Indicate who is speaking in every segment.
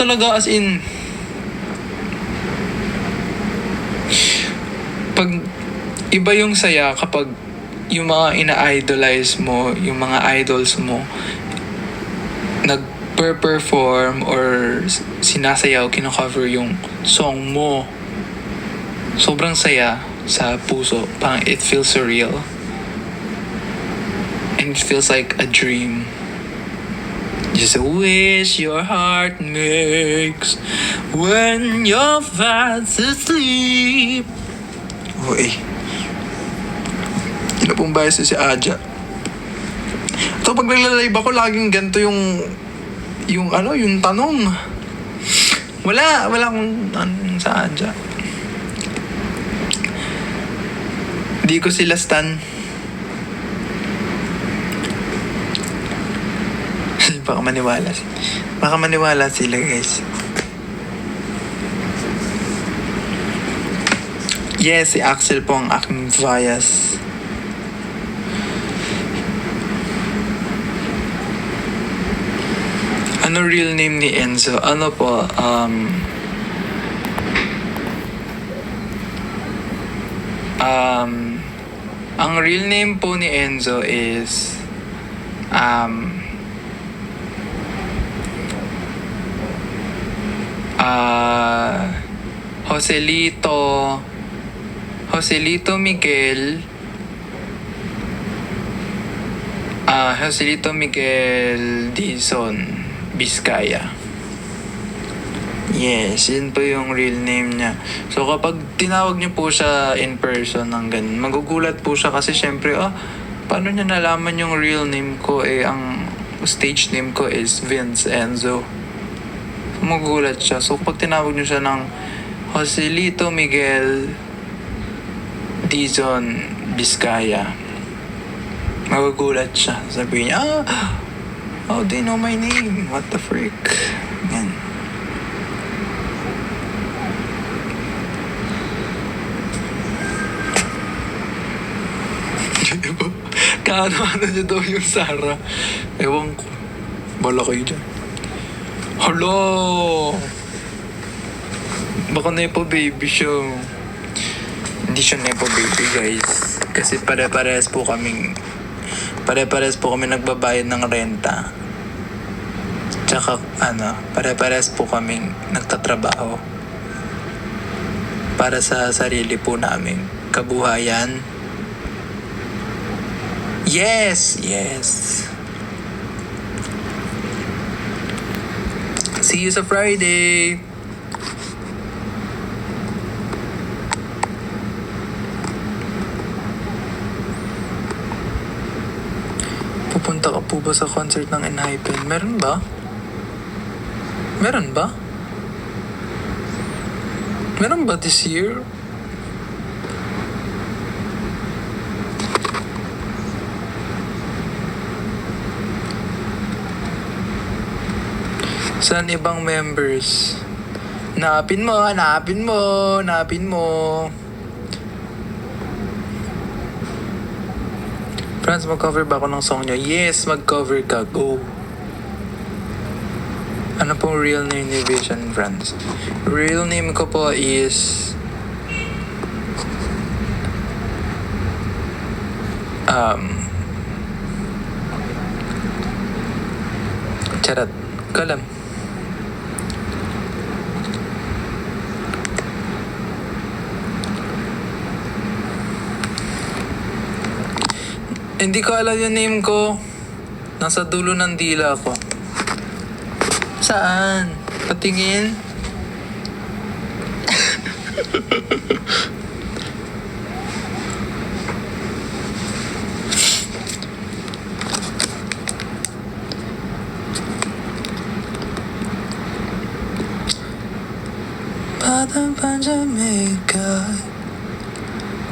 Speaker 1: talaga, as in, pag iba yung saya kapag yung mga ina-idolize mo, yung mga idols mo, nag-perform or sinasayaw, kino-cover yung song mo. Sobrang saya sa puso. Parang it feels surreal. And it feels like a dream. Just a wish your heart makes when you're fast asleep. Uy. Yun na pong bias si Aja. Ito pag nagla-live ako, laging ganito yung tanong. Wala akong sa Aja. Di ko sila stan. Baka maniwala sila, guys. Yes, si Axel po ang aking bias. Ano real name ni Enzo? Ano po? Ang real name po ni Enzo is Joselito Miguel Dizon Vizcaya. Yes, yun po yung real name niya. So kapag tinawag niyo po siya in person ng ganun, magugulat po siya kasi syempre, paano niya nalaman yung real name ko? Ang stage name ko is Vince Enzo. Magugulat siya. So pag tinawag niyo siya ng Joselito Miguel Dizon Vizcaya, magugulat siya. Sabihin niya, how do you know my name? What the frick? Yan. Diba? Kaano-ano niya daw yung Sarah. Ewan ko. Bala kayo dyan. Hello! Baka nepo baby siya. Hindi siya nepo baby, guys. Kasi pare-pares po kami nagbabayad ng renta. Tsaka pare-pares po kaming nagtatrabaho para sa sarili po naming kabuhayan. Yes. See you sa Friday. Pupunta ka po ba sa concert ng Enhypen? Meron ba? Meron ba this year? Saan ibang members? Hanapin mo. Franz, mag-cover ba ako ng song niyo? Yes, mag-cover ka. Go. Ano pong real name ni Vision, Franz? Real name ko po is Charat. Kalam. Hindi ko alam yung name ko. Nasa dulo ng dila ko. Saan? Patingin?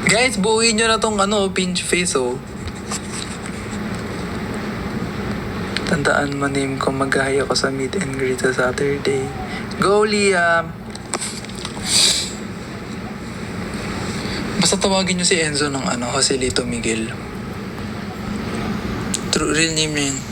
Speaker 1: Guys, buuin nyo na tong pinch face, Tandaan mo name ko, mag-hi ako sa meet and greet sa Saturday. Go, Liam! Basta tawagin nyo si Enzo ng Joselito Miguel. True real name niya yun.